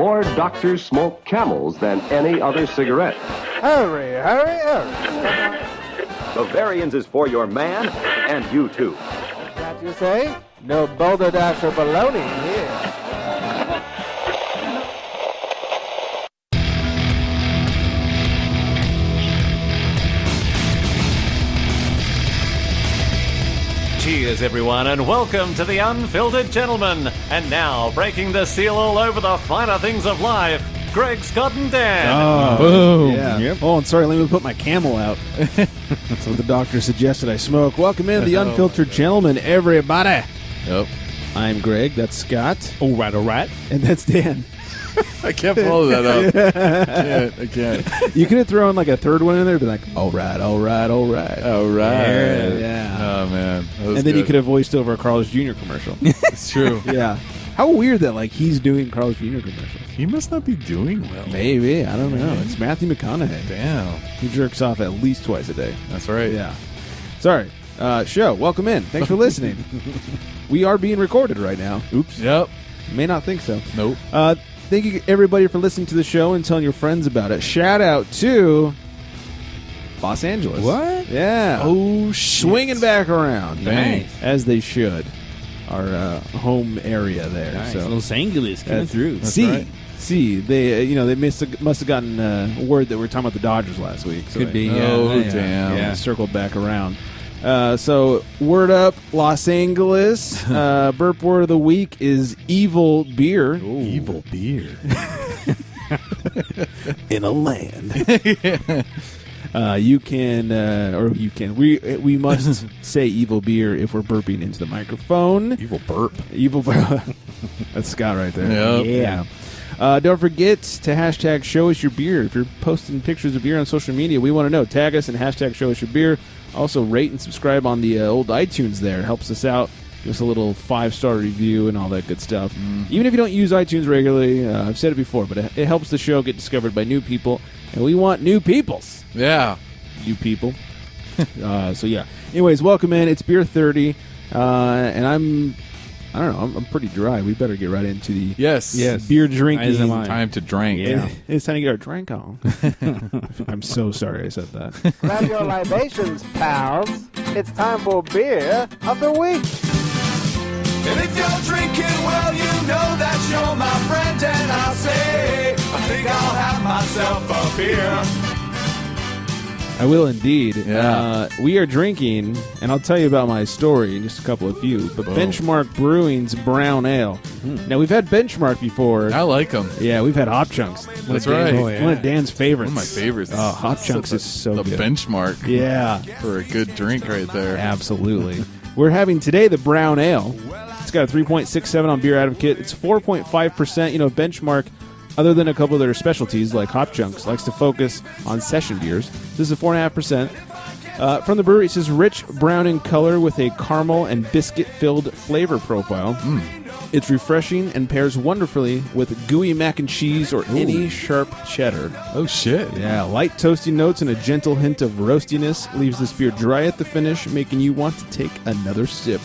more doctors smoke Camels than any other cigarette. Hurry, hurry, hurry. Bavarians is for your man and you too. That you say? No Boulder Dash or baloney here. Cheers, everyone, and welcome to The Unfiltered Gentleman. And now, breaking the seal all over the finer things of life, Greg, Scott, and Dan. Oh, boom. Yeah. Yep. Oh, and sorry, let me put my Camel out. That's what the doctor suggested I smoke. Welcome in to The Unfiltered Gentleman, everybody. Yep. I'm Greg, that's Scott. All right. And that's Dan. I can't follow that up. I can't. You could have thrown like a third one in there, be like, all right. Yeah. Oh, man. And then you could have voiced over a Carl's Jr. commercial. It's true. Yeah. How weird that like he's doing Carl's Jr. commercials. He must not be doing well. Maybe. I don't know. It's Matthew McConaughey. Damn. He jerks off at least twice a day. That's right. Yeah. Sorry. Show. Welcome in. Thanks for listening. We are being recorded right now. Oops. Yep. May not think so. Nope. Thank you, everybody, for listening to the show and telling your friends about it. Shout out to Los Angeles. What? Yeah. Oh, shit. Swinging back around. Nice. As they should. Our home area there. Nice. So Los Angeles coming through. That's See, right. they they must have gotten word that we were talking about the Dodgers last week. So Could be. Oh, Yeah. damn. Yeah, circled back around. So, word up, Los Angeles. Burp word of the week is evil beer. Ooh. Evil beer. In a land. We must say evil beer if we're burping into the microphone. Evil burp. Evil burp. That's Scott right there. Yep. Yeah. Don't forget to hashtag show us your beer. If you're posting pictures of beer on social media, we want to know. Tag us and hashtag show us your beer. Also, rate and subscribe on the old iTunes there. It helps us out. Give us a little 5-star review and all that good stuff. Even if you don't use iTunes regularly, I've said it before, but it helps the show get discovered by new people. And we want new peoples. Yeah. You people. So, yeah. Anyways, welcome in. It's Beer 30. And I'm pretty dry. We better get right into the Yes. beer drinking. As am I. Time to drink. Yeah. It's time to get our drink on. I'm so sorry I said that. Grab your libations, pals. It's time for Beer of the Week. And if you're drinking, well, you know that you're my friend. And I'll say, I think I'll have myself a beer. I will indeed. Yeah. We are drinking, and I'll tell you about my story in just a couple of few, but Benchmark Brewing's Brown Ale. Now, we've had Benchmark before. I like them. Yeah, we've had Hop Chunks. That's right. One of Dan's favorites. One of my favorites. Oh, Hop Chunks is so the good. benchmark. Yeah. For a good drink right there. Absolutely. We're having today the Brown Ale. It's got a 3.67 on Beer Advocate. It's 4.5%. You know, Benchmark, other than a couple of their specialties like Hop Chunks, likes to focus on session beers. This is a 4.5%. From the brewery, it says rich brown in color with a caramel and biscuit-filled flavor profile. It's refreshing and pairs wonderfully with gooey mac and cheese or any sharp cheddar. Oh, shit. Yeah, light toasty notes and a gentle hint of roastiness leaves this beer dry at the finish, making you want to take another sip.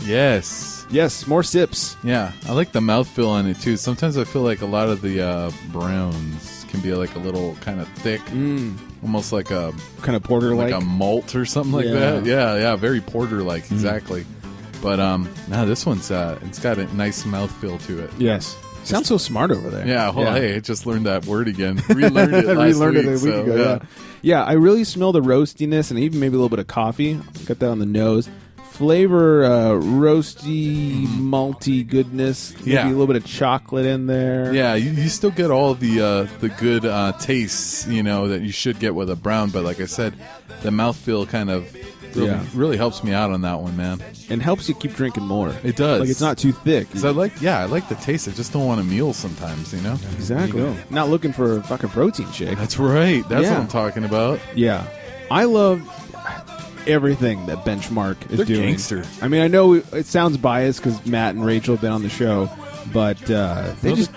Yes. Yes, more sips. Yeah. I like the mouthfeel on it, too. Sometimes I feel like a lot of the browns can be like a little kind of thick. Almost like a... Kind of porter-like. Like a malt or something like that. Yeah. Very porter-like, exactly. But, this one's, it's got a nice mouthfeel to it. Yes. Sounds so smart over there. Yeah, well, hey, I just learned that word again. Relearned it last Relearned week. it a week ago, yeah, I really smell the roastiness and even maybe a little bit of coffee. Got that on the nose. Flavor, roasty, malty goodness. Maybe a little bit of chocolate in there. Yeah, you still get all the good tastes, that you should get with a brown. But like I said, the mouthfeel kind of really helps me out on that one, man. And helps you keep drinking more. It does. Like it's not too thick. Because I like the taste. I just don't want a meal sometimes, Exactly. Not looking for a fucking protein shake. That's right. That's what I'm talking about. Yeah. I love everything that Benchmark is They're doing. gangster. I mean, I know it sounds biased because Matt and Rachel have been on the show, but they just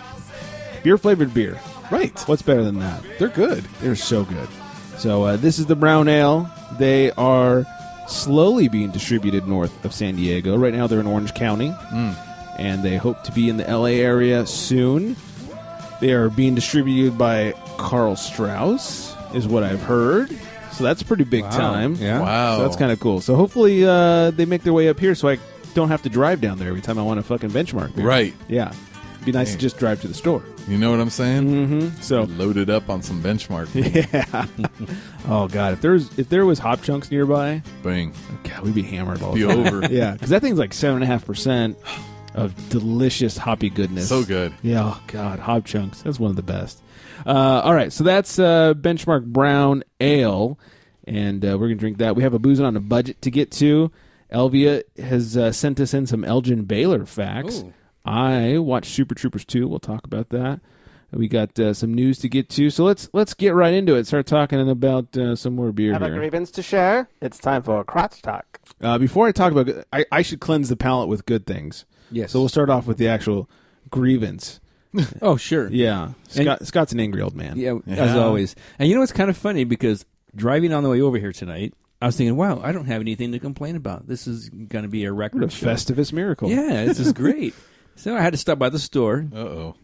beer-flavored beer. Right. What's better than that? They're good. They're so good. So this is the Brown Ale. They are slowly being distributed north of San Diego. Right now they're in Orange County, and they hope to be in the LA area soon. They are being distributed by Carl Strauss, is what I've heard. So that's pretty big time. Yeah. Wow. So that's kind of cool. So hopefully they make their way up here so I don't have to drive down there every time I want a fucking benchmark beer. Right. Yeah. It'd be nice to just drive to the store. You know what I'm saying? Mm-hmm. So loaded up on some benchmark. Yeah. Oh god, if there was hop chunks nearby, Bang. God, we'd be hammered all Be the time. over. Yeah, because that thing's like 7.5% of delicious hoppy goodness. So good. Yeah. Oh god, hop chunks. That's one of the best. All right, so that's Benchmark Brown Ale, and we're gonna drink that. We have a Boozin' on a budget to get to. Elvia has sent us in some Elgin Baylor facts. Ooh. I watched Super Troopers 2. We'll talk about that. We got some news to get to, so let's get right into it. Start talking about some more beer Have a here. grievance to share? It's time for crotch talk. Before I talk about, I should cleanse the palate with good things. Yes. So we'll start off with the actual grievance. Oh, sure. Yeah, Scott's an angry old man. Yeah, as always. And you know what's kind of funny, because driving on the way over here tonight, I was thinking, wow, I don't have anything to complain about. This is going to be a record What a show. Festivus miracle. Yeah, this is great. So I had to stop by the store,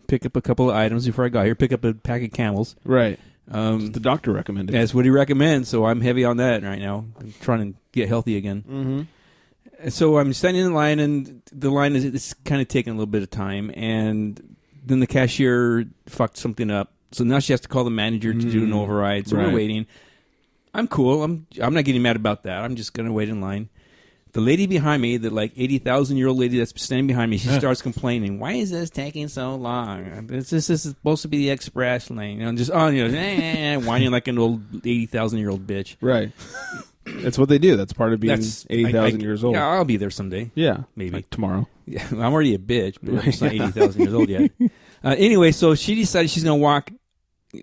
pick up a couple of items before I got here, pick up a pack of Camels. Right. The doctor recommended. That's what he recommends, so I'm heavy on that right now. I'm trying to get healthy again. Mm-hmm. So I'm standing in line, and the line is kind of taking a little bit of time, and then the cashier fucked something up. So now she has to call the manager to do an override. So Right. we're waiting. I'm cool. I'm not getting mad about that. I'm just going to wait in line. The lady behind me, the like 80,000-year-old lady that's standing behind me, she starts complaining. Why is this taking so long? This is supposed to be the express lane. Just whining like an old 80,000-year-old bitch. Right. That's what they do. That's part of being 80,000 years old. Yeah, I'll be there someday. Yeah. Maybe. Like tomorrow. Yeah, I'm already a bitch, but I'm just not 80,000 years old yet. Anyway, so she decided she's going to walk.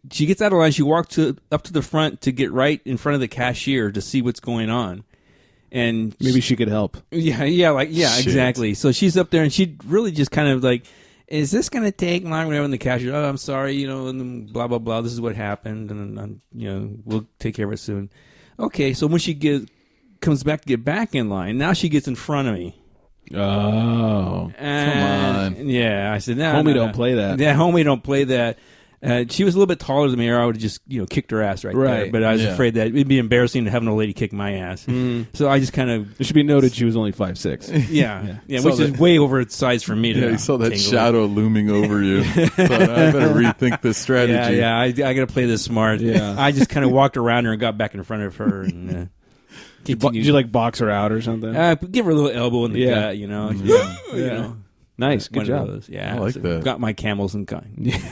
She gets out of line. She walks up to the front to get right in front of the cashier to see what's going on. And maybe she could help. Yeah, Shit. exactly. So she's up there, and she really just kind of like, is this going to take long? Whenever the cashier, I'm sorry, and then blah, blah, blah. This is what happened, and we'll take care of it soon. Okay, so when she comes back to get back in line, now she gets in front of me. Oh. Come on. Yeah, I said, no. Homie, don't play that. Yeah, homie, don't play that. She was a little bit taller than me, or I would have just, kicked her ass right there. But I was afraid that it'd be embarrassing to have an old lady kick my ass. So I just kind of... It should be noted she was only 5'6". Yeah, which is way oversized for me. Yeah, you saw that shadow looming over you. Thought, I better rethink this strategy. Yeah, I got to play this smart. Yeah. I just kind of walked around her and got back in front of her. And Did you like box her out or something? give her a little elbow in the gut, Yeah. Nice, good job. Those. Yeah, I like that. Got my Camels and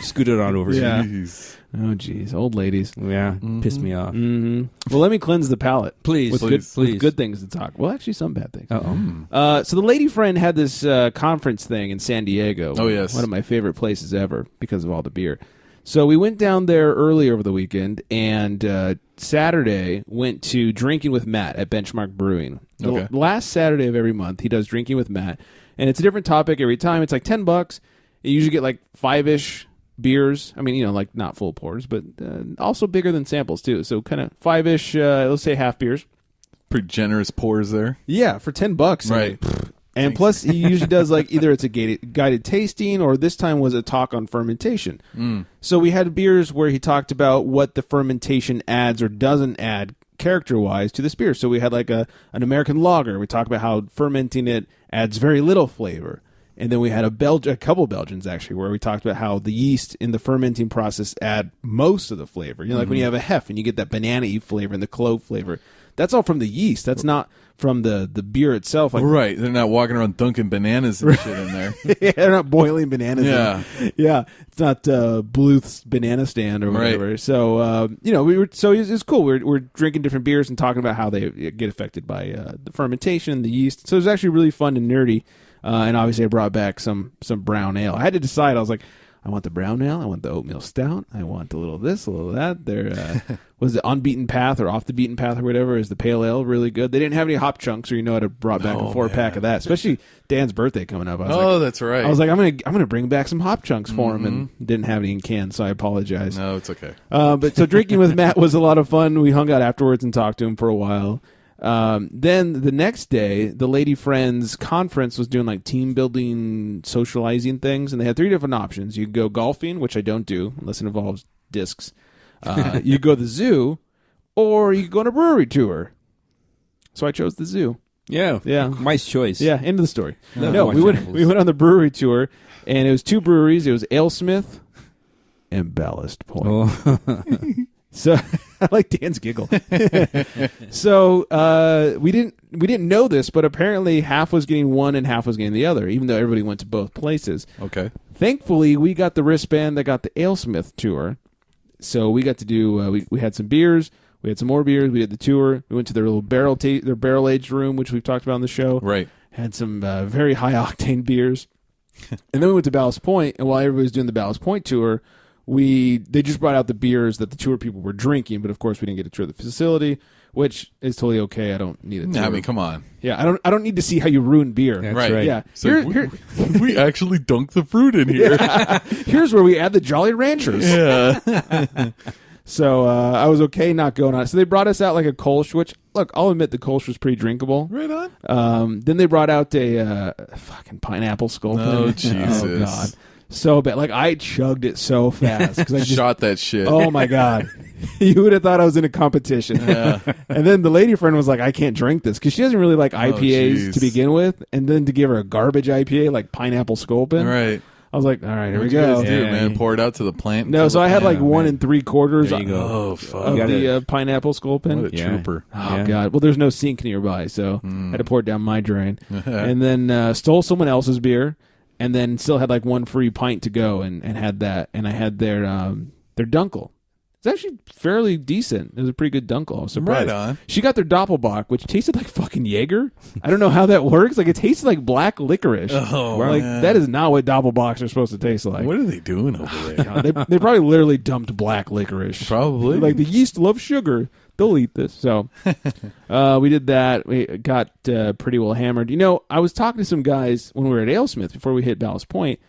scooted on over. Yeah. Jeez. Oh, geez, old ladies. Yeah, pissed me off. Mm-hmm. Well, let me cleanse the palate, Please, with please. good things to talk. Well, actually, some bad things. Uh-oh. So the lady friend had this conference thing in San Diego. Oh, yes. One of my favorite places ever because of all the beer. So we went down there early over the weekend, and Saturday went to Drinking with Matt at Benchmark Brewing. Okay. The last Saturday of every month, he does Drinking with Matt, and it's a different topic every time. It's like $10. You usually get like 5-ish beers. I mean, like not full pours, but also bigger than samples too. So kind of 5-ish, let's say half beers. Pretty generous pours there. Yeah, for $10. Right. And plus, he usually does like either it's a guided tasting, or this time was a talk on fermentation. So we had beers where he talked about what the fermentation adds or doesn't add character-wise to this beer. So we had like an American lager. We talked about how fermenting it adds very little flavor. And then we had a couple Belgians, actually, where we talked about how the yeast in the fermenting process add most of the flavor. Like when you have a hef and you get that banana-y flavor and the clove flavor. That's all from the yeast. That's not from the beer itself. Like, Right. They're not walking around dunking bananas and shit in there. yeah, they're not boiling bananas. Yeah. Yeah. It's not Bluth's banana stand or whatever. Right. So, it's cool. We're drinking different beers and talking about how they get affected by the fermentation, the yeast. So it was actually really fun and nerdy. And obviously I brought back some brown ale. I had to decide. I was like, I want the brown ale. I want the oatmeal stout. I want a little of this, a little of that. There was it Unbeaten Path or Off the Beaten Path or whatever. Is the pale ale really good? They didn't have any hop chunks, or I'd have brought back a 4-pack of that. Especially Dan's birthday coming up. I was that's right. I was like, I'm gonna bring back some hop chunks for him, and didn't have any in cans, so I apologize. No, it's okay. But so Drinking with Matt was a lot of fun. We hung out afterwards and talked to him for a while. Then the next day, the Lady Friends conference was doing like team building, socializing things, and they had 3 different options. You could go golfing, which I don't do unless it involves discs. You could go to the zoo, or you could go on a brewery tour. So I chose the zoo. Yeah. Wise choice. Yeah, end of the story. No, we went on the brewery tour, and it was 2 breweries. It was AleSmith and Ballast Point. Oh. So I like Dan's giggle. So we didn't know this, but apparently half was getting one and half was getting the other, even though everybody went to both places. Okay. Thankfully, we got the wristband that got the AleSmith tour, so we got to do. We had some beers. We had some more beers. We did the tour. We went to their little barrel aged room, which we've talked about on the show. Right. Had some very high octane beers, and then we went to Ballast Point. And while everybody was doing the Ballast Point tour, they just brought out the beers that the tour people were drinking. But of course, we didn't get to tour the facility, which is totally okay. I don't need a tour. I mean, come on. Yeah, I don't need to see how you ruin beer. That's right. Yeah. So we actually dunk the fruit in here. Yeah. Here's where we add the Jolly Ranchers. Yeah. So I was okay not going on it. So they brought us out like a Kolsch, which, look, I'll admit the Kolsch was pretty drinkable. Right on. Then they brought out a fucking pineapple sculpin. Oh, Jesus. Oh, God. So bad. Like, I chugged it so fast. Cause I just shot that shit. Oh, my God. You would have thought I was in a competition. Yeah. And then the lady friend was like, I can't drink this. Because she doesn't really like IPAs to begin with. And then to give her a garbage IPA like pineapple sculpin. Right. I was like, all right, here we What'd go. you guys do, man? Pour it out to the plant? No, so I had like 1 3/4 There you go. Oh, of fuck. the pineapple sculpin. What a trooper. Oh, Yeah. God. Well, there's no sink nearby, so I had to pour it down my drain. And then stole someone else's beer, and then still had like 1 free pint to go, and had that. And I had their Dunkel. It's actually fairly decent. It was a pretty good Dunkel. I was surprised. Right on. She got their Doppelbock, which tasted like fucking Jaeger. I don't know how that works. Like, it tasted like black licorice. Oh, like, man. that is not what Doppelbocks are supposed to taste like. What are they doing over there? God, they probably literally dumped black licorice. Probably. Like, the yeast loves sugar. They'll eat this. So we did that. We got pretty well hammered. You know, I was talking to some guys when we were at AleSmith before we hit Ballast Point,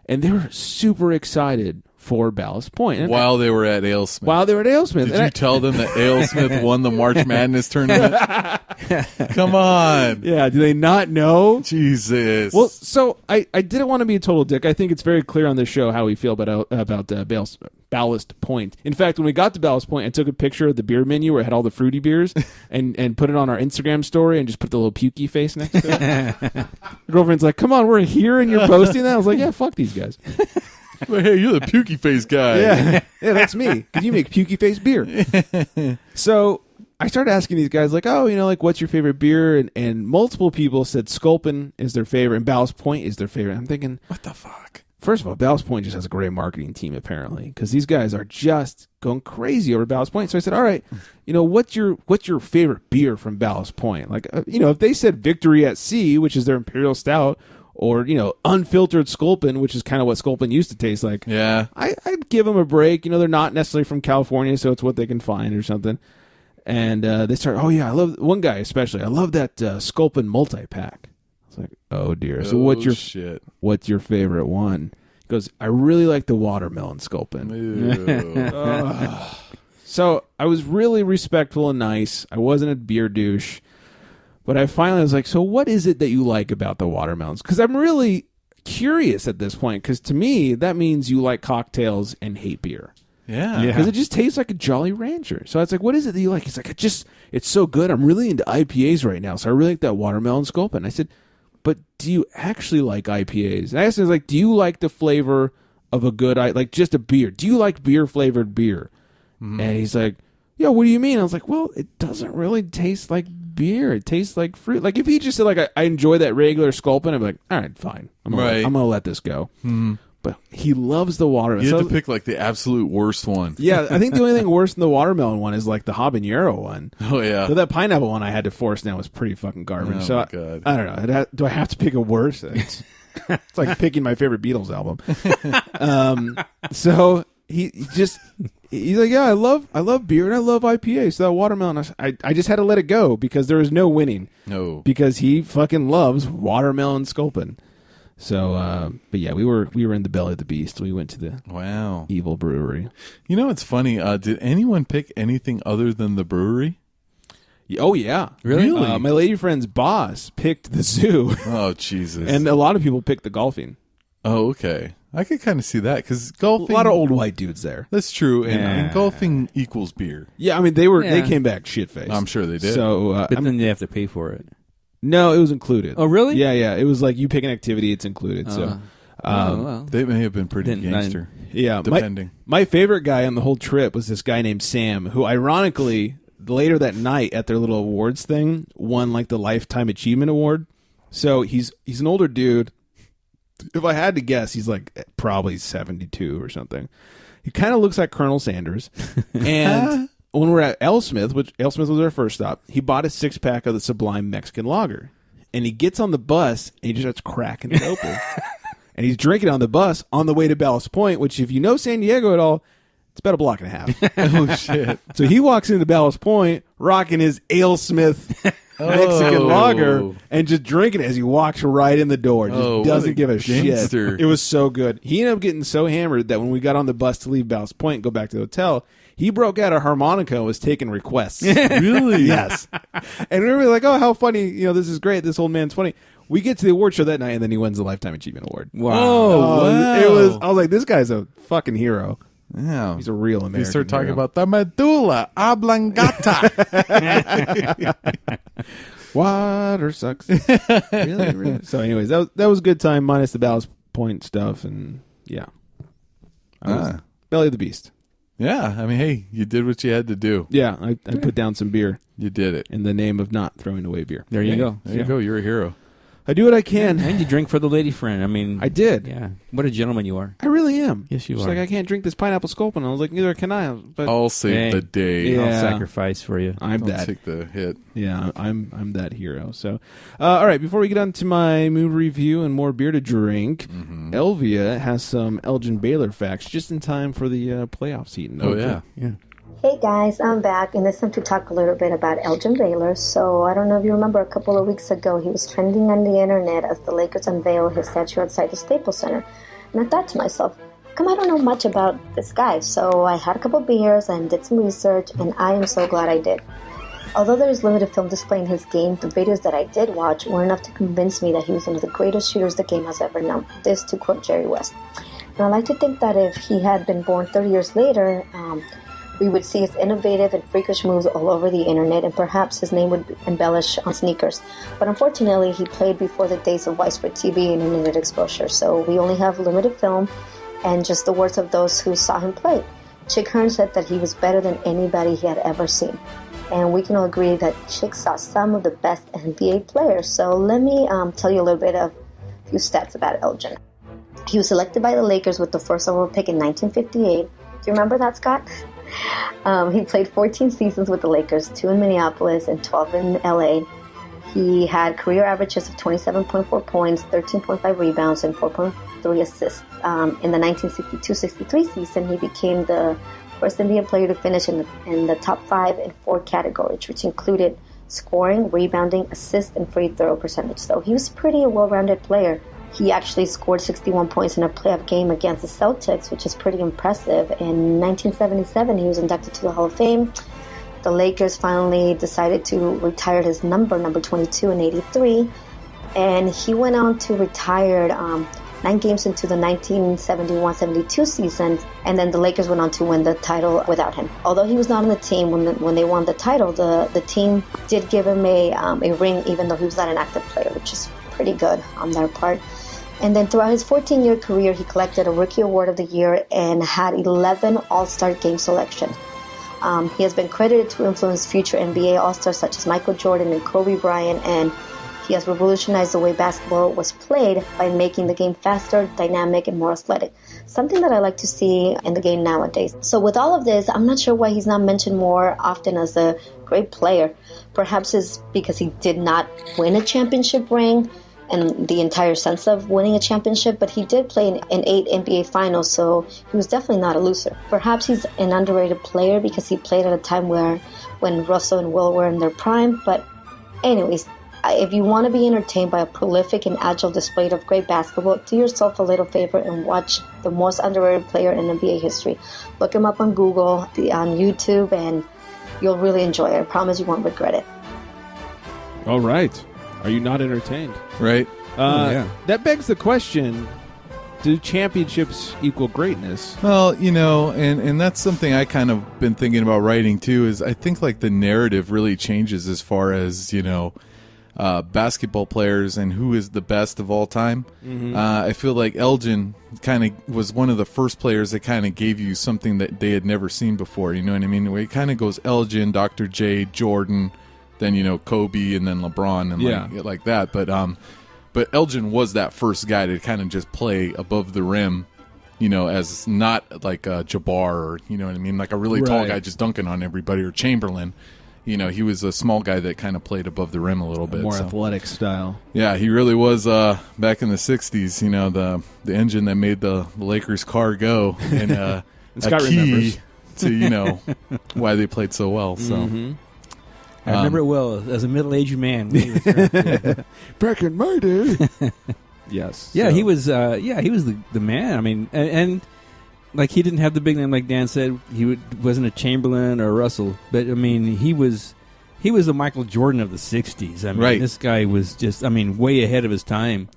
and they were super excited for Ballast Point. And While they were at AleSmith. while they were at AleSmith. Did you tell them that AleSmith won the March Madness tournament? Come on. Yeah, do they not know? Jesus. Well, so I didn't want to be a total dick. I think it's very clear on this show how we feel about Ballast Point. In fact, when we got to Ballast Point, I took a picture of the beer menu where it had all the fruity beers and put it on our Instagram story and just put the little pukey face next to it. The girlfriend's like, come on, we're here and you're posting that? I was like, yeah, fuck these guys. Well, hey, you're the pukey face guy. Yeah, that's me. Because you make pukey face beer. So I started asking these guys, like, oh, you know, like, what's your favorite beer? And multiple people said Sculpin is their favorite and Ballast Point is their favorite. I'm thinking, What the fuck? first of all, Ballast Point just has a great marketing team, apparently, because these guys are just going crazy over Ballast Point. So I said, all right, you know, what's your favorite beer from Ballast Point? Like, you know, if they said Victory at Sea, which is their Imperial Stout, or, you know, unfiltered Sculpin, which is kind of what Sculpin used to taste like. Yeah. I'd give them a break. You know, they're not necessarily from California, so it's what they can find or something. And they start, oh, yeah, I love, one guy especially, I love that Sculpin multi-pack. I was like, oh, dear. So what's your favorite one? He goes, I really like the watermelon Sculpin. So I was really respectful and nice. I wasn't a beer douche. But I finally was like, so what is it that you like about the watermelons? Because I'm really curious at this point. Because to me, that means you like cocktails and hate beer. Yeah. Because it just tastes like a Jolly Rancher. So I was like, what is it that you like? He's like, it's so good. I'm really into IPAs right now. So I really like that watermelon Sculpin. I said, but do you actually like IPAs? And I asked him, like, do you like the flavor of a good, like just a beer? Do you like beer-flavored beer? Mm-hmm. And he's like, yeah, what do you mean? I was like, well, it doesn't really taste like beer. It tastes like fruit. Like, if he just said, like, I enjoy that regular Sculpin, I'd be like, all right, fine. I'm gonna let this go. Mm-hmm. But he loves the watermelon. You have to pick, like, the absolute worst one. Yeah, I think the only thing worse than the watermelon one is, like, the habanero one. Oh, yeah. So that pineapple one I had to force down was pretty fucking garbage. Oh, so my God. I don't know. Do I have to pick a worse? It's like picking my favorite Beatles album. So he's like, yeah, I love beer and I love IPA. So that watermelon, I just had to let it go because there was no winning. No. Because he fucking loves watermelon Sculpin. So, but yeah, we were in the belly of the beast. We went to the evil brewery. You know, it's funny. Did anyone pick anything other than the brewery? Oh, yeah. Really? My lady friend's boss picked the zoo. Oh, Jesus. And a lot of people picked the golfing. Oh, okay. I could kind of see that because golfing. A lot of old white dudes there. That's true. And golfing equals beer. Yeah, I mean, they came back shit-faced. I'm sure they did. So, but then they have to pay for it. No, it was included. Oh, really? Yeah. It was like you pick an activity, it's included. So, well. They may have been pretty gangster. Yeah, depending. My favorite guy on the whole trip was this guy named Sam, who ironically later that night at their little awards thing won like the Lifetime Achievement Award. So he's an older dude. If I had to guess, he's like probably 72 or something. He kind of looks like Colonel Sanders. And when we're at Alesmith, which Alesmith was our first stop, he bought a 6-pack of the Sublime Mexican Lager. And he gets on the bus and he just starts cracking it open. And he's drinking on the bus on the way to Ballast Point, which if you know San Diego at all, it's about a block and a half. Oh, shit. So he walks into Ballast Point rocking his Alesmith Mexican lager and just drinking it as he walks right in the door. Just doesn't give a gangster. shit. It was so good. He ended up getting so hammered that when we got on the bus to leave Ballast Point and go back to the hotel, he broke out a harmonica and was taking requests. Really? Yes. And we were like, oh, how funny. This is great. This old man's funny. We get to the award show that night and then he wins the Lifetime Achievement Award. Wow. Wow. I was like, this guy's a fucking hero. Yeah. He's a real American. You start talking hero. about the medulla oblongata. Water sucks. really. So, anyways, that was a good time, minus the Ballast Point stuff, and yeah, I was belly of the beast. Yeah, I mean, hey, you did what you had to do. Yeah, I put down some beer. You did it in the name of not throwing away beer. There you go. There you go. You're a hero. I do what I can. And you drink for the lady friend. I mean, I did. Yeah. What a gentleman you are. I really am. Yes, you She's are. like, I can't drink this pineapple sculpin. I was like, neither can I. But I'll save the day. I'll sacrifice for you. I'm Don't that. take the hit. Yeah, I'm that hero. So, all right. Before we get on to my movie review and more beer to drink, Elvia has some Elgin Baylor facts just in time for the playoffs heating. Oh yeah. Hey guys, I'm back and it's time to talk a little bit about Elgin Baylor. So I don't know if you remember a couple of weeks ago he was trending on the internet as the Lakers unveiled his statue outside the Staples Center. And I thought to myself, I don't know much about this guy. So I had a couple beers and did some research and I am so glad I did. Although there is limited film displaying his game, the videos that I did watch were enough to convince me that he was one of the greatest shooters the game has ever known. This to quote Jerry West. And I like to think that if he had been born 30 years later, we would see his innovative and freakish moves all over the internet, and perhaps his name would embellish on sneakers. But unfortunately, he played before the days of widespread TV and internet exposure, so we only have limited film and just the words of those who saw him play. Chick Hearn said that he was better than anybody he had ever seen. And we can all agree that Chick saw some of the best NBA players. So let me tell you a little bit of a few stats about Elgin. He was selected by the Lakers with the first overall pick in 1958. Do you remember that, Scott? He played 14 seasons with the Lakers, 2 in Minneapolis and 12 in LA. He had career averages of 27.4 points, 13.5 rebounds, and 4.3 assists. In the 1962-63 season, he became the first NBA player to finish in the top 5 in 4 categories, which included scoring, rebounding, assist, and free throw percentage. So he was pretty a well-rounded player. He actually scored 61 points in a playoff game against the Celtics, which is pretty impressive. In 1977, he was inducted to the Hall of Fame. The Lakers finally decided to retire his number 22 in 83. And he went on to retire 9 games into the 1971-72 season. And then the Lakers went on to win the title without him. Although he was not on the team when they won the title, the team did give him a ring, even though he was not an active player, which is pretty good on their part. And then throughout his 14-year career, he collected a Rookie Award of the Year and had 11 All-Star Game selections. He has been credited to influence future NBA All-Stars such as Michael Jordan and Kobe Bryant, and he has revolutionized the way basketball was played by making the game faster, dynamic, and more athletic. Something that I like to see in the game nowadays. So with all of this, I'm not sure why he's not mentioned more often as a great player. Perhaps it's because he did not win a championship ring and the entire sense of winning a championship, but he did play in 8 NBA finals, so he was definitely not a loser. Perhaps he's an underrated player because he played at a time when Russell and Will were in their prime, but anyways, if you want to be entertained by a prolific and agile display of great basketball, do yourself a little favor and watch the most underrated player in NBA history. Look him up on Google, on YouTube, and you'll really enjoy it. I promise you won't regret it. All right. Are you not entertained? Right? That begs the question, do championships equal greatness? Well, and that's something I kind of been thinking about writing too, is I think like the narrative really changes as far as, basketball players and who is the best of all time. I feel like Elgin kind of was one of the first players that kind of gave you something that they had never seen before. You know what I mean? It kind of goes Elgin, Dr. J, Jordan, then, Kobe, and then LeBron and like that. But Elgin was that first guy to kind of just play above the rim, as not like Jabbar or, you know what I mean, like a really tall guy just dunking on everybody, or Chamberlain. He was a small guy that kind of played above the rim a little bit. More athletic style. Yeah, he really was back in the 60s, the engine that made the Lakers car go. And a Scott key remembers. to, why they played so well. So. I remember it well as a middle-aged man. When he was drafted. Back in my day. Yes. Yeah, so. he was. He was the man. I mean, and like he didn't have the big name, like Dan said. He wasn't a Chamberlain or a Russell, but I mean, he was the Michael Jordan of the '60s. I mean, this guy was just, way ahead of his time.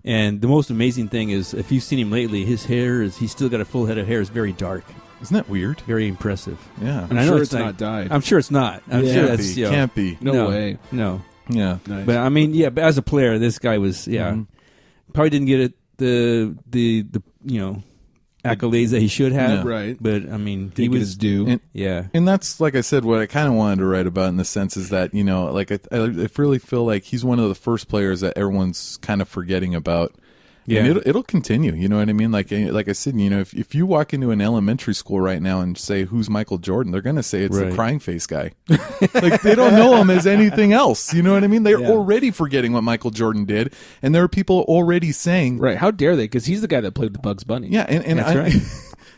And the most amazing thing is, if you've seen him lately, his hair he's still got a full head of hair. It's very dark. Isn't that weird? Very impressive. Yeah. And I'm I know sure it's not dyed. I'm sure it's not. I'm sure that's can't be. No way. No. Yeah. Nice. But but as a player, this guy was probably didn't get the accolades that he should have. Yeah. Right. But he was his due. And that's, like I said, what I kind of wanted to write about in the sense is that, I really feel like he's one of the first players that everyone's kind of forgetting about. Yeah, and it'll continue. You know what I mean? Like I said, if you walk into an elementary school right now and say who's Michael Jordan, they're going to say it's the crying face guy. Like they don't know him as anything else. You know what I mean? They're already forgetting what Michael Jordan did, and there are people already saying, right? How dare they? Because he's the guy that played with Bugs Bunny. Yeah, and that's right.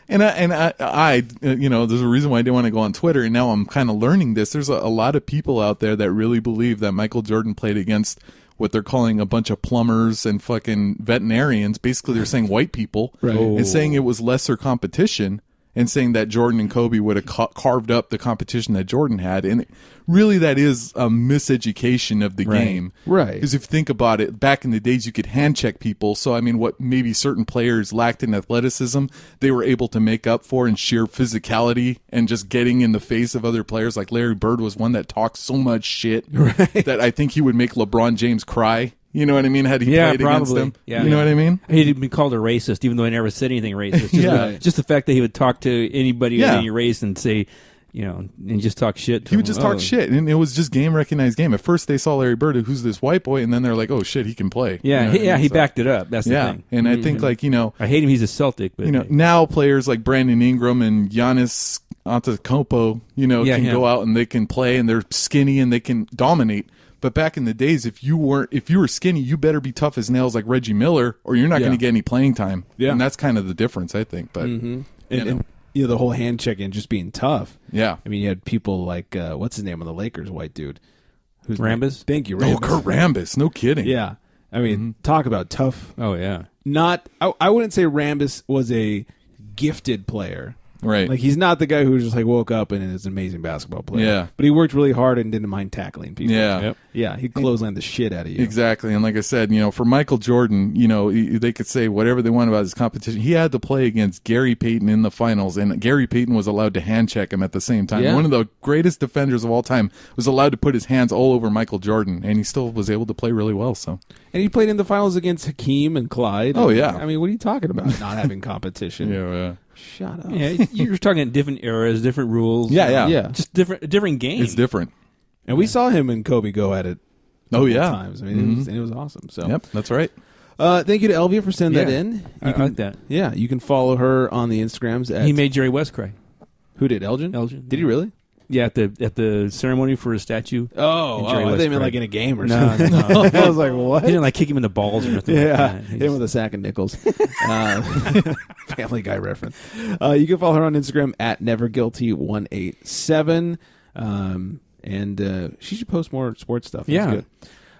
And I there's a reason why I didn't want to go on Twitter, and now I'm kind of learning this. There's a lot of people out there that really believe that Michael Jordan played against what they're calling a bunch of plumbers and fucking veterinarians. Basically, they're saying white people, right. And saying it was lesser competition, and saying that Jordan and Kobe would have carved up the competition that Jordan had. And really, that is a miseducation of the game. Right. Because if you think about it, back in the days, you could hand check people. So, what maybe certain players lacked in athleticism, they were able to make up for in sheer physicality and just getting in the face of other players. Like Larry Bird was one that talked so much shit that I think he would make LeBron James cry. You know what I mean? Had he played against him? Yeah. You know what I mean? He'd been called a racist, even though he never said anything racist. Just the fact that he would talk to anybody of any race and say, and just talk shit. He would just talk shit, and it was just game recognized game. At first, they saw Larry Bird, who's this white boy, and then they're like, "Oh shit, he can play." Yeah, he backed it up. That's the thing. And I think I hate him. He's a Celtic, but now players like Brandon Ingram and Giannis Antetokounmpo, can go out and they can play, and they're skinny and they can dominate. But back in the days, if you were skinny, you better be tough as nails like Reggie Miller, or you're not going to get any playing time. Yeah. And that's kind of the difference, I think. But and the whole hand checking and just being tough. Yeah. You had people like what's his name on the Lakers, white dude, who's Rambis. Thank you, Rambis. Oh, Kurt Rambis. No kidding. Yeah. Talk about tough. Oh yeah. I wouldn't say Rambis was a gifted player. Right. Like, he's not the guy who just woke up and is an amazing basketball player. Yeah. But he worked really hard and didn't mind tackling people. Yeah. Yep. Yeah, he'd clothesline the shit out of you. Exactly. And like I said, for Michael Jordan, they could say whatever they want about his competition. He had to play against Gary Payton in the finals, and Gary Payton was allowed to hand check him at the same time. Yeah. One of the greatest defenders of all time was allowed to put his hands all over Michael Jordan, and he still was able to play really well. So. And he played in the finals against Hakeem and Clyde. Oh, yeah. What are you talking about? Not having competition. Yeah. Shut up. Yeah, you're talking different eras, different rules. Yeah. Just different games. It's different. And we saw him and Kobe go at it. Times. It was awesome. So. Yep, that's right. Thank you to Elvia for sending that in. I like that. Yeah, you can follow her on the Instagrams. He made Jerry West cry. Who did? Elgin? Did he really? Yeah, at the ceremony for his statue. Oh, I thought they meant like in a game or No, something. no. I was like, what? He didn't kick him in the balls or anything. Yeah, like that. hit him with a sack of nickels. Family Guy reference. You can follow her on Instagram at neverguilty187. And she should post more sports stuff. That's good.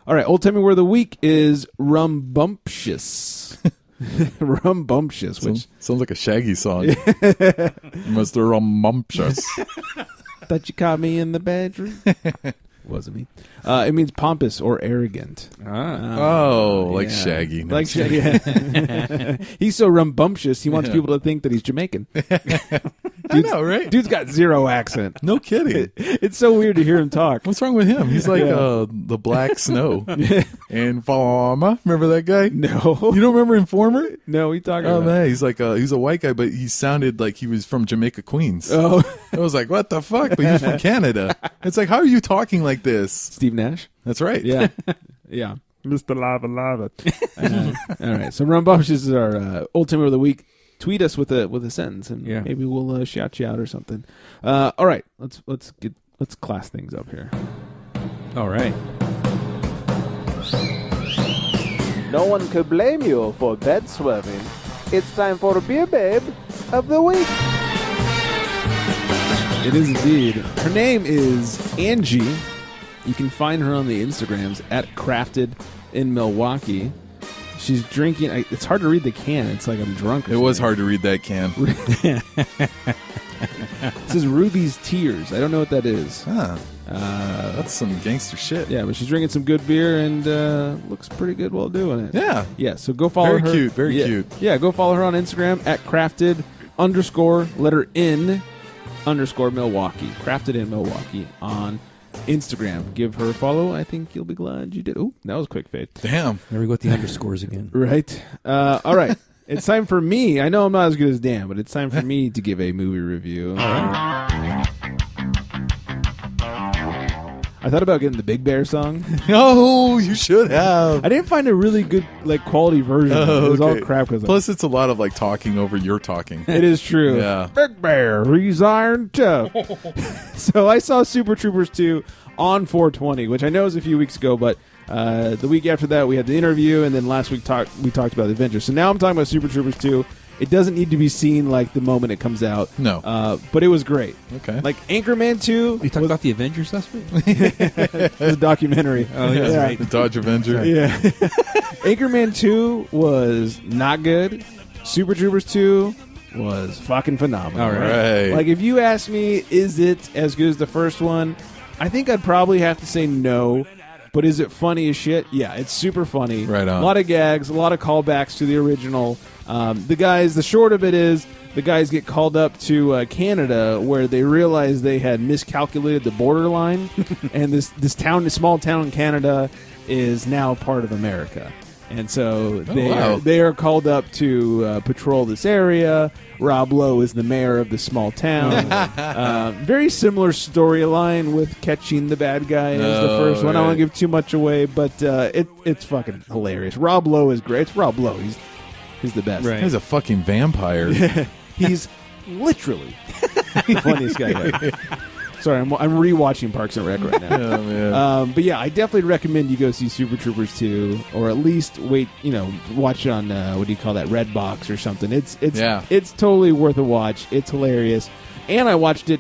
All right, Old Timey Word of the Week is rumbumptious. Rumbumptious, which sounds like a Shaggy song. Mr. Rumbumptious. Thought you caught me in the bedroom. Wasn't me. It means pompous or arrogant. Like yeah. Shaggy. No, Like Shaggy. Yeah. He's so rambunctious, he wants people to think that he's Jamaican. I know, right? Dude's got zero accent. No kidding. It's so weird to hear him talk. What's wrong with him? He's like the Black Snow. Informer. Remember that guy? No. You don't remember Informer? No, what are you talking Oh about? man, he's like he's a white guy, but he sounded like he was from Jamaica, Queens. Oh. I was like, what the fuck? But he was from Canada. It's like, how are you talking like this? Steve Nash? That's right. Yeah. Yeah. Mr. Lava. All right. So rambunctious is our old timer of the week. Tweet us with a sentence, and maybe we'll shout you out or something. All right. Let's class things up here. All right. No one could blame you for bed swerving. It's time for the Beer Babe of the Week. It is indeed. Her name is Angie. You can find her on the Instagrams at Crafted in Milwaukee. She's drinking. It's hard to read the can. It's like I'm drunk. It was hard to read that can. It says Ruby's Tears. I don't know what that is. Huh. That's some gangster shit. Yeah, but she's drinking some good beer and looks pretty good while doing it. Yeah. Yeah, so go follow her. Very cute. Yeah, go follow her on Instagram at crafted_Milwaukee. Crafted in Milwaukee on Instagram. Give her a follow. I think you'll be glad you did. Oh, that was a quick fade. Damn. There we go with the underscores again. Right. All right. It's time for me. I know I'm not as good as Dan, but it's time for me to give a movie review. All right. I thought about getting the Big Bear song. Oh, you should have. I didn't find a really good, quality version. It was all crap. Plus, it's a lot of talking over your talking. It is true. Yeah. Big Bear, he's iron tough. So I saw Super Troopers 2 on 420, which I know is a few weeks ago, but the week after that we had the interview, and then last week we talked about the Avengers. So now I'm talking about Super Troopers 2. It doesn't need to be seen the moment it comes out. No. But it was great. Okay. Anchorman 2. You talked about the Avengers last week? It was a documentary. Oh, yeah, that's right. The Dodge Avenger. Yeah. Anchorman 2 was not good. Super Troopers 2 was fucking phenomenal. All right. If you ask me, is it as good as the first one? I think I'd probably have to say no. But is it funny as shit? Yeah, it's super funny. Right on. A lot of gags, a lot of callbacks to the original. The short of it is, the guys get called up to Canada, where they realize they had miscalculated the borderline, and this small town in Canada is now part of America. And so they are called up to patrol this area. Rob Lowe is the mayor of the small town. Very similar storyline with catching the bad guy as the first one. I don't want to give too much away, but it's fucking hilarious. Rob Lowe is great. It's Rob Lowe. He's the best. Right. He's a fucking vampire. He's literally the funniest guy ever. Sorry, I'm rewatching Parks and Rec right now. Oh, man. But yeah, I definitely recommend you go see Super Troopers 2, or at least wait, watch it on Redbox or something. It's totally worth a watch. It's hilarious, and I watched it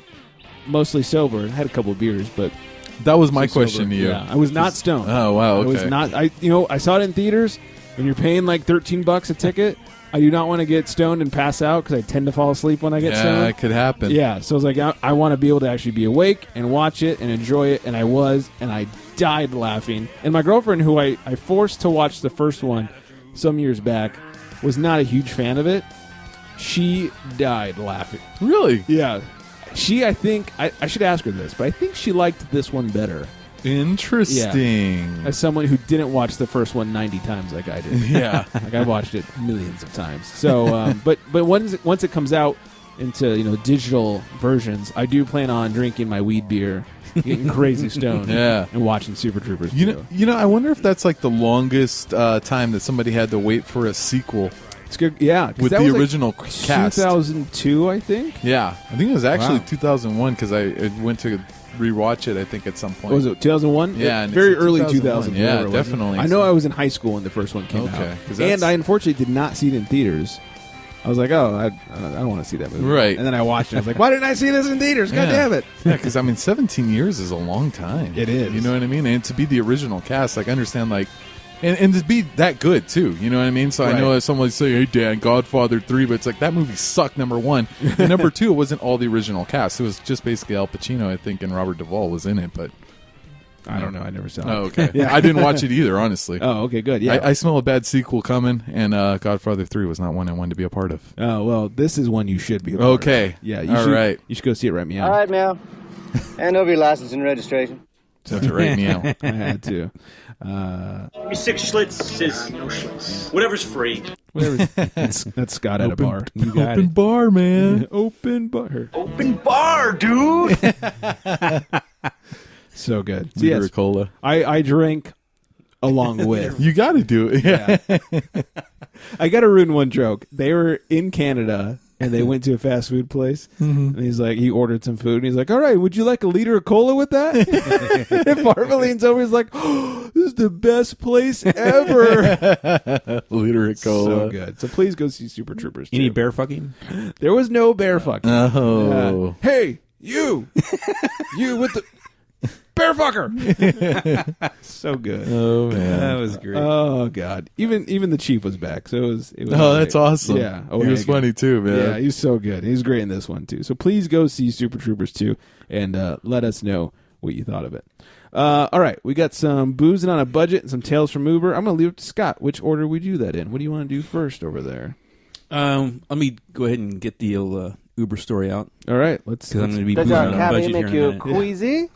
mostly sober. I had a couple of beers, but that was my question to you. Yeah, I was not stoned. Oh wow, okay. I was not. I saw it in theaters, and you're paying $13 a ticket. I do not want to get stoned and pass out because I tend to fall asleep when I get stoned. Yeah, it could happen. Yeah, so I was like, I want to be able to actually be awake and watch it and enjoy it, and I was, and I died laughing. And my girlfriend, who I forced to watch the first one some years back, was not a huge fan of it. She died laughing. Really? Yeah. I think, I should ask her this, but I think she liked this one better. Interesting. Yeah. As someone who didn't watch the first one 90 times like I did. Yeah. I watched it millions of times. So, but once it comes out into digital versions, I do plan on drinking my weed beer, getting crazy stoned, and watching Super Troopers. I wonder if that's the longest time that somebody had to wait for a sequel. It's good, yeah. With the original cast. 2002, I think. Yeah, I think it was actually 2001 because I went to rewatch it, I think, at some point. Was it 2001? Yeah. Very early 2000. Yeah, definitely. I know I was in high school when the first one came out. And I unfortunately did not see it in theaters. I was like, I don't want to see that movie. Right. And then I watched it. I was like, why didn't I see this in theaters? God damn it. Yeah, because, 17 years is a long time. It is. You know what I mean? And to be the original cast, I understand, and to be that good, too. You know what I mean? So I know that someone would say, hey, Dan, Godfather 3, but it's that movie sucked, number one. And number two, it wasn't all the original cast. It was just basically Al Pacino, I think, and Robert Duvall was in it. But I don't know. I never saw it. Oh, okay. Yeah. I didn't watch it either, honestly. Oh, okay, good. Yeah. I smell a bad sequel coming, and Godfather 3 was not one I wanted to be a part of. Oh, well, this is one you should be a part Okay. of. Yeah. All right. You should go see it right meow. All right, Meow. Hand over your license and registration. So to rate me out. I had to. Give me 6 Schlitz. No Schlitz. Whatever's free. That's Scott at a bar. You got open bar, man. Open bar. Open bar, dude. So good. So Yes. yes, Cola. I drink along with. You got to do it. Yeah. I got to ruin one joke. They were in Canada and they went to a fast food place. And he's like, he ordered some food and he's like, all right, would you like a liter of cola with that? And Barbara leans over, he's like, oh, this is the best place ever. Liter of cola. So good. So please go see Super Troopers. Any too. bear fucking? There was no bear fucking. Oh. Hey, you with the bear fucker. So good. Oh, man. That was great. Oh God! Even the chief was back, so it was. Oh, that's awesome. Yeah, he was funny too, man. Yeah, he's so good. He's great in this one too. So please go see Super Troopers 2 and let us know what you thought of it. All right, we got some boozing on a budget and some tales from Uber. I'm going to leave it to Scott. Which order we do that in? What do you want to do first over there? Let me go ahead and get the old, Uber story out. All right, let's. Because I'm going to be Does boozing our on a cabbie budget make here in a you minute. queasy?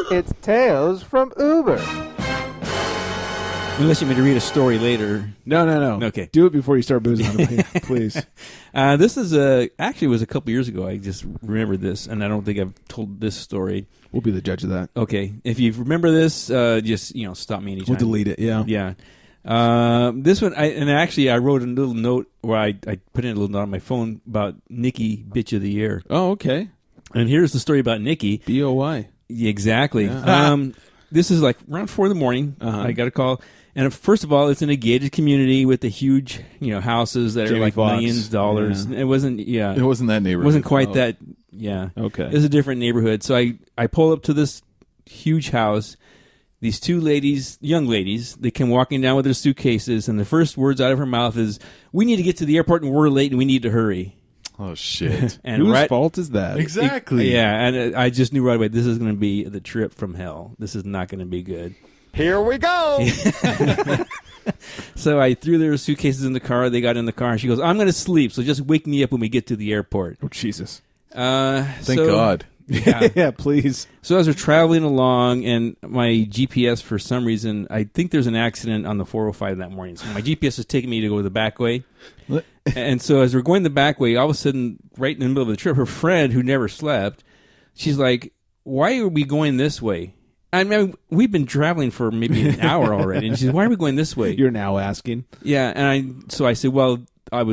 It's Tales from Uber. Unless you want me to read a story later. No. Okay. Do it before you start boozing on it, please. This is actually was a couple years ago. I just remembered this, and I don't think I've told this story. We'll be the judge of that. Okay. If you remember this, just stop me anytime. We'll delete it. Yeah. Yeah. This one, I wrote a little note where I put in a little note on my phone about Nikki, Bitch of the Year. Oh, okay. And here's the story about Nikki. BOY. Yeah, exactly. Yeah. This is like around 4 a.m. I got a call. And first of all, it's in a gated community with the huge, houses that Jamie are like Foxx. millions of dollars. Yeah. It wasn't, It wasn't that neighborhood. It wasn't quite that, yeah. Okay. It was a different neighborhood. So I pull up to this huge house. These two ladies, young ladies, they come walking down with their suitcases, and the first words out of her mouth is, "We need to get to the airport, and we're late, and we need to hurry." Oh, shit. And Whose fault is that? Exactly. Yeah, and I just knew right away, this is going to be the trip from hell. This is not going to be good. Here we go. So I threw their suitcases in the car. They got in the car, and she goes, "I'm going to sleep, so just wake me up when we get to the airport." Oh, Jesus. Thank God. Yeah. Yeah, please. So as we're traveling along, and my GPS, for some reason, I think there's an accident on the 405 that morning. So my GPS is taking me to go the back way. And so as we're going the back way, all of a sudden, right in the middle of the trip, her friend, who never slept, she's like, "Why are we going this way?" I mean, we've been traveling for maybe an hour already. And she's, "Why are we going this way?" You're now asking. Yeah, and so I said, "Well, I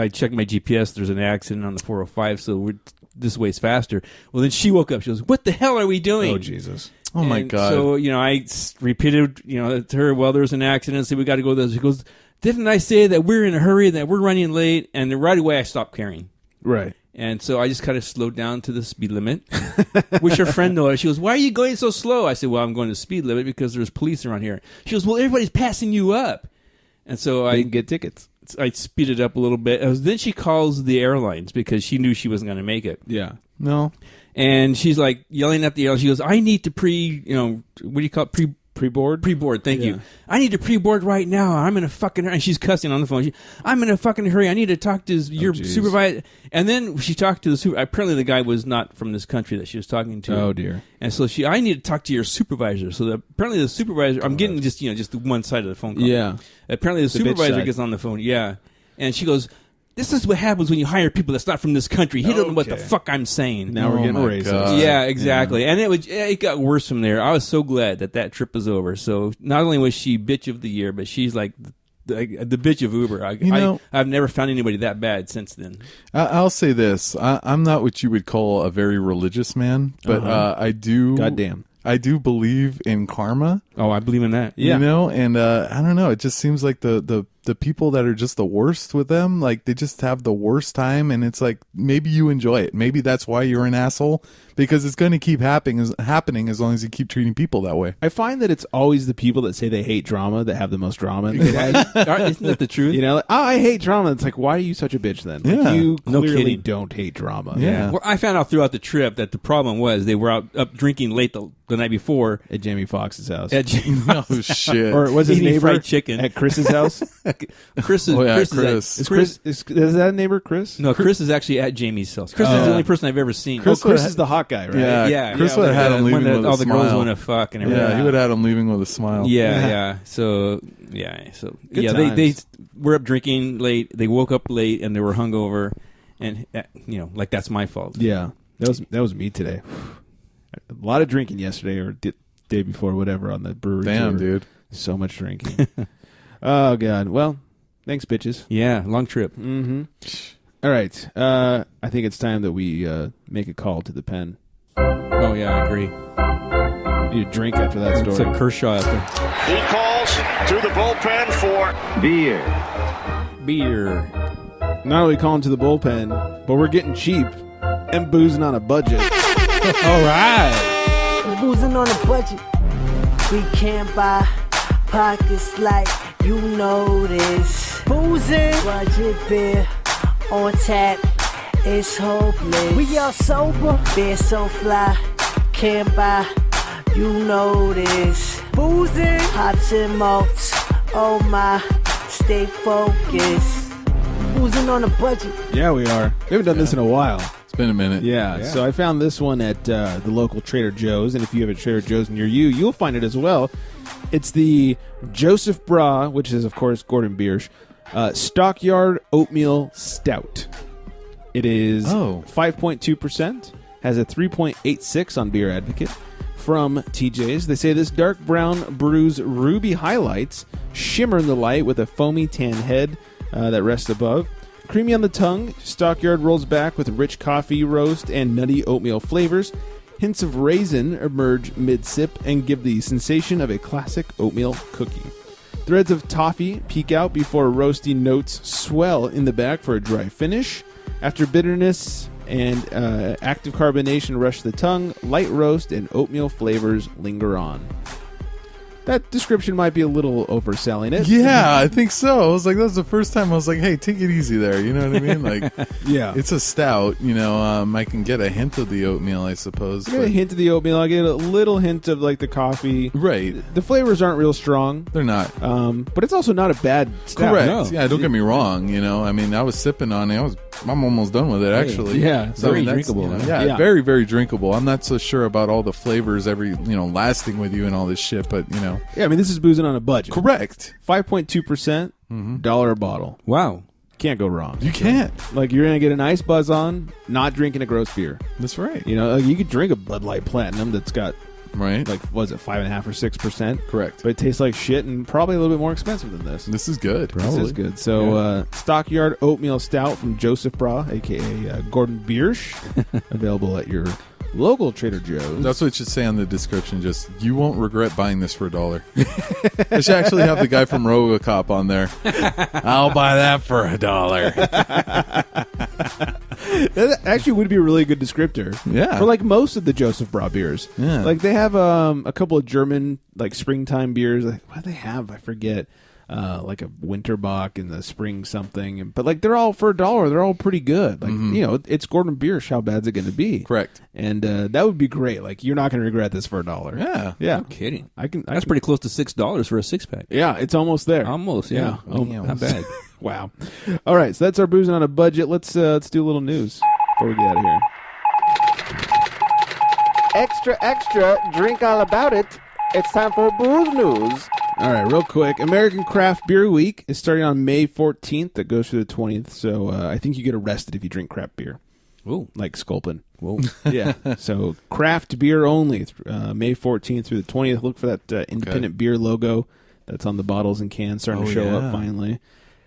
checked my GPS. There's an accident on the 405, so this way's faster." Well, then she woke up. She goes, "What the hell are we doing?" Oh, Jesus. Oh, my God. So, I repeated, to her, "Well, there's an accident, so we got to go this." She goes, "Didn't I say that we're in a hurry, that we're running late?" And then right away, I stopped caring. Right. And so I just kind of slowed down to the speed limit, which her friend noticed. She goes, "Why are you going so slow?" I said, "Well, I'm going to speed limit because there's police around here." She goes, "Well, everybody's passing you up." And so They can get tickets. I speeded up a little bit. Then she calls the airlines because she knew she wasn't going to make it. Yeah. No. And she's like yelling at the airline. She goes, "I need to what do you call it? Pre-board? Pre-board, thank Yeah. you. I need to pre-board right now. I'm in a fucking hurry." And she's cussing on the phone. "I'm in a fucking hurry. I need to talk to your geez. supervisor." And then she talked to the supervisor. Apparently the guy was not from this country that she was talking to. Oh, dear. And so I need to talk to your supervisor. So apparently the supervisor, I'm getting just the one side of the phone call. Yeah. Apparently the The bitch supervisor side. gets on the phone. Yeah. And she goes, "This is what happens when you hire people that's not from this country. He doesn't know what the Okay. fuck I'm saying." Now we're getting my racist. God. Yeah, exactly. And it got worse from there. I was so glad that trip was over. So not only was she bitch of the year, but she's like the bitch of Uber. I've never found anybody that bad since then. I'll say this. I'm not what you would call a very religious man, but I do. Goddamn. I do believe in karma. Oh, I believe in that. Yeah. And I don't know. It just seems like the the people that are just the worst with them, like they just have the worst time, and it's like maybe you enjoy it. Maybe that's why you're an asshole, because it's going to keep happening as long as you keep treating people that way. I find that it's always the people that say they hate drama that have the most drama. Isn't that the truth? You know, like, oh, I hate drama. It's like, why are you such a bitch then? Like, Yeah. you No clearly kidding. don't hate drama. Yeah. Well, I found out throughout the trip that the problem was they were up drinking late the night before At Jamie Foxx's house. at Oh shit! Or was his eating neighbor fried chicken. at Chris's house? Chris is Oh, yeah, Chris. Chris. Is that neighbor Chris? No, Chris is actually at Jamie's house. Chris is the only person I've ever seen. Chris is the hot guy, right? Yeah, Yeah, Chris yeah, would have had him when leaving with all a the smile. girls want to fuck and everything. Yeah, he would have had him leaving with a smile. Yeah. So Good yeah, times. they were up drinking late. They woke up late and they were hungover, and like that's my fault. Yeah, that was me today. A lot of drinking yesterday or day before, whatever, on the brewery. Damn, tour. dude. So much drinking. Oh god. Well, thanks, bitches. Yeah, long trip. Mm-hmm. All right. I think it's time that we make a call to the pen. Oh yeah, I agree. Need a drink after that story. It's like Kershaw out there. He calls to the bullpen for Beer. Beer. Not only calling to the bullpen, but we're getting cheap and boozing on a budget. All right. Boozing on a budget. We can't buy pockets like you know this. Boozing. Budget beer on tap. It's hopeless. We all sober. Beer so fly. Can't buy. You know this. Boozing. Hops and malts. Oh my. Stay focused. Boozing on a budget. Yeah, we are. We haven't done this in a while. It's been a minute. Yeah, so I found this one at the local Trader Joe's, and if you have a Trader Joe's near you, you'll find it as well. It's the JosephsBrau, which is, of course, Gordon Biersch, Stockyard Oatmeal Stout. It is 5.2%, has a 3.86 on Beer Advocate from TJ's. They say this dark brown brews ruby highlights, shimmer in the light with a foamy tan head that rests above. Creamy on the tongue, Stockyard rolls back with rich coffee roast and nutty oatmeal flavors. Hints of raisin emerge mid-sip and give the sensation of a classic oatmeal cookie. Threads of toffee peek out before roasty notes swell in the back for a dry finish. After bitterness and active carbonation rush the tongue, light roast and oatmeal flavors linger on. That description might be a little overselling it. Yeah, I think so. I was like, that was the first time I was like, hey, take it easy there. You know what I mean? Like, yeah, it's a stout. You know, I can get a hint of the oatmeal, I suppose. I get a hint of the oatmeal. I get a little hint of like the coffee. Right. The flavors aren't real strong. They're not. But it's also not a bad stout. Correct. No. Yeah, don't get me wrong. You know, I mean, I was sipping on it. I'm almost done with it, actually. Yeah, so, very I mean, drinkable. You know, yeah, very, very drinkable. I'm not so sure about all the flavors lasting with you and all this shit, but, you know. Yeah, I mean, this is boozing on a budget. Correct. 5.2%, $1 a bottle. Wow. Can't go wrong. You can't. Like, you're going to get a nice buzz on, not drinking a gross beer. That's right. You know, like, you could drink a Bud Light Platinum that's got, right, like, was it 5.5 or 6%? Correct. But it tastes like shit and probably a little bit more expensive than this. This is good. This is good. So, Stockyard Oatmeal Stout from JosephsBrau, a.k.a. Gordon Biersch, available at your local Trader Joe's. That's what it should say on the description. Just, you won't regret buying this for $1. I should actually have the guy from RoboCop on there. I'll buy that for $1. That actually would be a really good descriptor. Yeah. For like most of the JosephsBrau beers. Yeah. Like they have a couple of German like springtime beers. Like what do they have? I forget. Like a Winterbach in the spring something. But like they're all for $1. They're all pretty good. Like you know, it's Gordon Biersch. How bad's it going to be? Correct. And that would be great. Like you're not going to regret this for $1. Yeah. Yeah. No kidding. That's pretty close to $6 for a 6-pack. Yeah, it's almost there. Almost, yeah. Not bad. Wow. All right, so that's our boozing on a budget. Let's do a little news before we get out of here. Extra, extra, drink all about it. It's time for booze news. All right, real quick. American Craft Beer Week is starting on May 14th. That goes through the 20th. So I think you get arrested if you drink craft beer. Ooh. Like Sculpin. Whoa. Yeah. So craft beer only, May 14th through the 20th. Look for that independent beer logo that's on the bottles and cans starting to show up finally.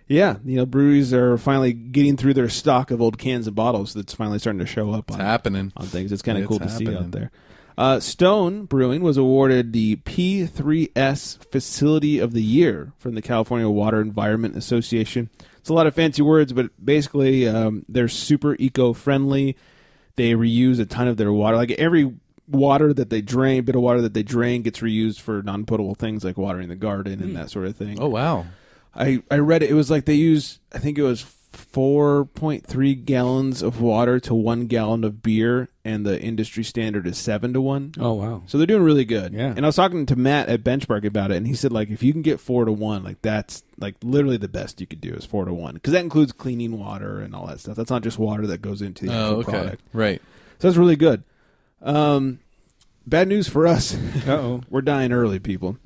Yeah, you know, breweries are finally getting through their stock of old cans and bottles that's finally starting to show up on happening on things. It's kind of cool to see out there. Stone Brewing was awarded the P3S Facility of the Year from the California Water Environment Association. It's a lot of fancy words, but basically they're super eco-friendly. They reuse a ton of their water. Like every water that they drain, bit of water that they drain gets reused for non-potable things like watering the garden and that sort of thing. Oh, wow. I read it. It was like they use, I think it was 4.3 gallons of water to 1 gallon of beer, and the industry standard is 7 to 1. Oh, wow. So they're doing really good. Yeah. And I was talking to Matt at Benchmark about it, and he said, like, if you can get 4 to 1, like, that's, like, literally the best you could do is 4 to 1. Because that includes cleaning water and all that stuff. That's not just water that goes into the actual product. Right. So that's really good. Bad news for us. Uh-oh. We're dying early, people.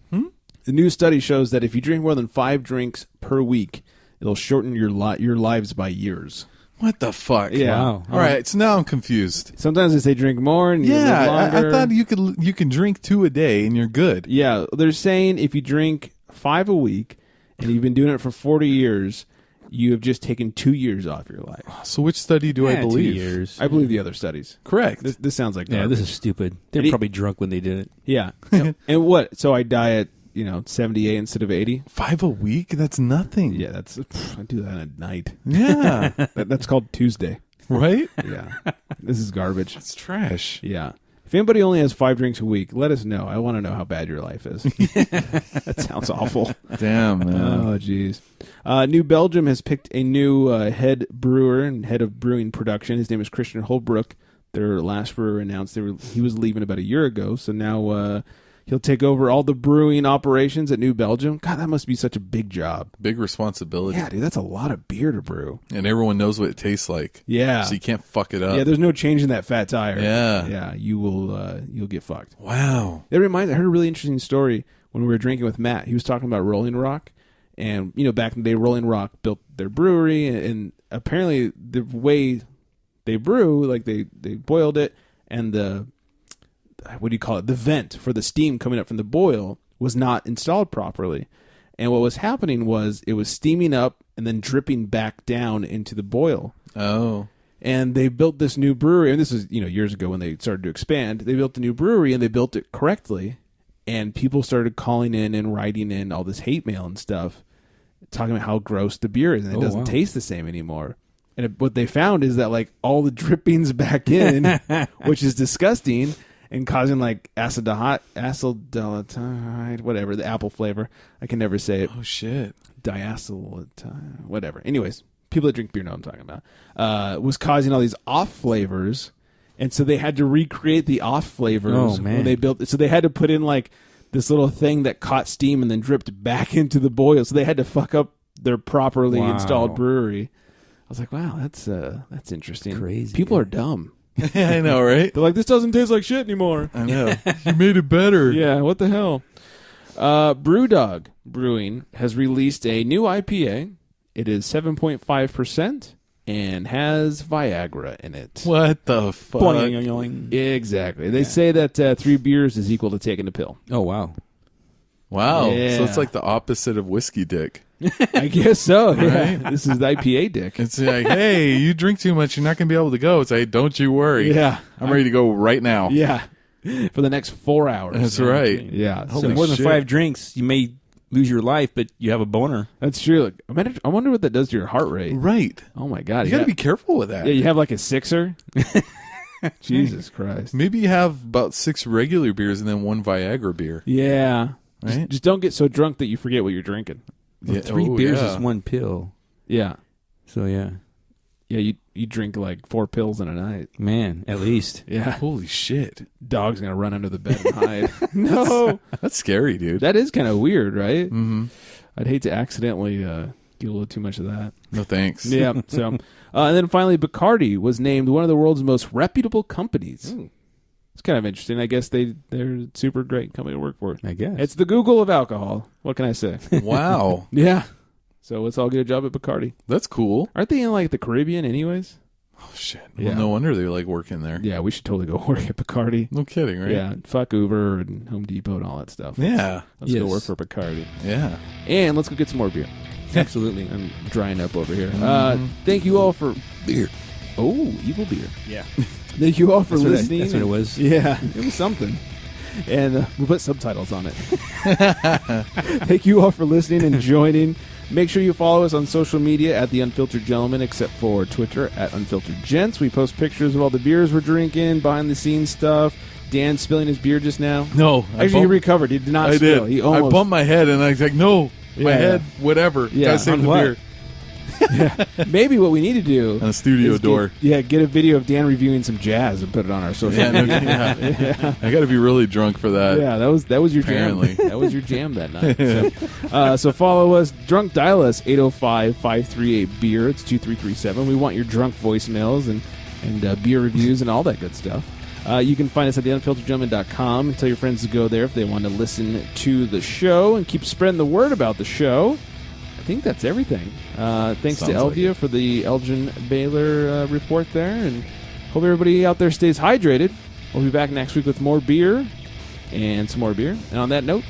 The new study shows that if you drink more than 5 drinks per week, it'll shorten your lives by years. What the fuck? Yeah. Wow. All right, so now I'm confused. Sometimes they say drink more and you live longer. I thought you can drink 2 a day and you're good. Yeah, they're saying if you drink 5 a week and you've been doing it for 40 years, you have just taken 2 years off your life. So which study do I believe? 2 years. I believe the other studies. Correct. This sounds like garbage. Yeah, this is stupid. They're probably drunk when they did it. Yeah. And what? So I die at 78 instead of 80? 5 a week? That's nothing. Yeah, I do that at night. Yeah. That's called Tuesday. Right? Yeah. This is garbage. It's trash. Yeah. If anybody only has 5 drinks a week, let us know. I want to know how bad your life is. That sounds awful. Damn, man. Oh, jeez. New Belgium has picked a new head brewer and head of brewing production. His name is Christian Holbrook. Their last brewer announced he was leaving about a year ago, so now he'll take over all the brewing operations at New Belgium. God, that must be such a big job. Big responsibility. Yeah, dude, that's a lot of beer to brew. And everyone knows what it tastes like. Yeah. So you can't fuck it up. Yeah, there's no changing that fat tire. Yeah. Yeah, you'll get fucked. Wow. I heard a really interesting story when we were drinking with Matt. He was talking about Rolling Rock. And, back in the day, Rolling Rock built their brewery. And apparently the way they brew, like they boiled it, and the vent for the steam coming up from the boil was not installed properly. And what was happening was it was steaming up and then dripping back down into the boil. Oh. And they built this new brewery, and this was, years ago when they started to expand. They built a new brewery, and they built it correctly. And people started calling in and writing in all this hate mail and stuff, talking about how gross the beer is, and it doesn't taste the same anymore. And what they found is that, like, all the drippings back in, which is disgusting, and causing, like, acetaldehyde, whatever, the apple flavor. I can never say it. Oh, shit. Diacetyl, whatever. Anyways, people that drink beer know what I'm talking about. Was causing all these off flavors, and so they had to recreate the off flavors when they built it. So they had to put in, like, this little thing that caught steam and then dripped back into the boil. So they had to fuck up their properly installed brewery. I was like, wow, that's interesting. Crazy. People are dumb. I know, right? They're like, this doesn't taste like shit anymore. I know. You made it better. Yeah, what the hell? Brewdog Brewing has released a new IPA. It is 7.5% and has Viagra in it. What the fuck? Boing, boing, boing. Exactly. They say that 3 beers is equal to taking a pill. Oh, wow. Wow. Yeah. So it's like the opposite of whiskey dick. I guess so. Yeah. Right? This is the IPA dick. It's like, hey, you drink too much, you're not going to be able to go. It's like, don't you worry. Yeah. I'm ready to go right now. Yeah. For the next 4 hours. That's right. Yeah. So more than 5 drinks, you may lose your life, but you have a boner. That's true. I wonder what that does to your heart rate. Right. Oh, my God. You got to be careful with that. Yeah, you have like a 6er? Jesus Christ. Maybe you have about 6 regular beers and then 1 Viagra beer. Yeah. Right? Just don't get so drunk that you forget what you're drinking. Yeah. 3 beers is 1 pill. Yeah. So, yeah. Yeah, you drink like 4 pills in a night. Man, at least. Yeah. Holy shit. Dog's going to run under the bed and hide. No. That's scary, dude. That is kind of weird, right? Mm-hmm. I'd hate to accidentally get a little too much of that. No thanks. Yeah. So, and then finally, Bacardi was named one of the world's most reputable companies. Ooh. It's kind of interesting. I guess they're a super great company to work for. I guess. It's the Google of alcohol. What can I say? Wow. Yeah. So let's all get a job at Bacardi. That's cool. Aren't they in like the Caribbean anyways? Oh, shit. Yeah. Well, no wonder they like working there. Yeah, we should totally go work at Bacardi. No kidding, right? Yeah, fuck Uber and Home Depot and all that stuff. Yeah. Let's go work for Bacardi. Yeah. And let's go get some more beer. Absolutely. I'm drying up over here. Thank you all for beer. Oh, evil beer. Yeah. Thank you all for That's what listening. that's what it was. Yeah, it was something. And we'll put subtitles on it. Thank you all for listening and joining. Make sure you follow us on social media at The Unfiltered Gentleman, except for Twitter at Unfiltered Gents. We post pictures of all the beers we're drinking, behind-the-scenes stuff. Dan spilling his beer just now. No. Actually, he recovered. He did not I spill. did. He almost... I bumped my head, and I was like, no, my Yeah. head, whatever. Yeah. Gotta save On the what? beer. Yeah. Maybe what we need to do On a studio is door. get a video of Dan reviewing some jazz and put it on our social Yeah, no, media. yeah. I got to be really drunk for that. Yeah, that was your Apparently. jam. That was your jam that night. So follow us. Drunk dial us 805-538-BEER. It's 2337. We want your drunk voicemails and beer reviews and all that good stuff. You can find us at theunfilteredgentleman.com and tell your friends to go there if they want to listen to the show and keep spreading the word about the show. I think that's everything. Thanks to Sounds Elvia for the Elgin Baylor report there, and hope everybody out there stays hydrated. We'll be back next week with more beer and some more beer. And on that note,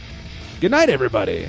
good night, everybody.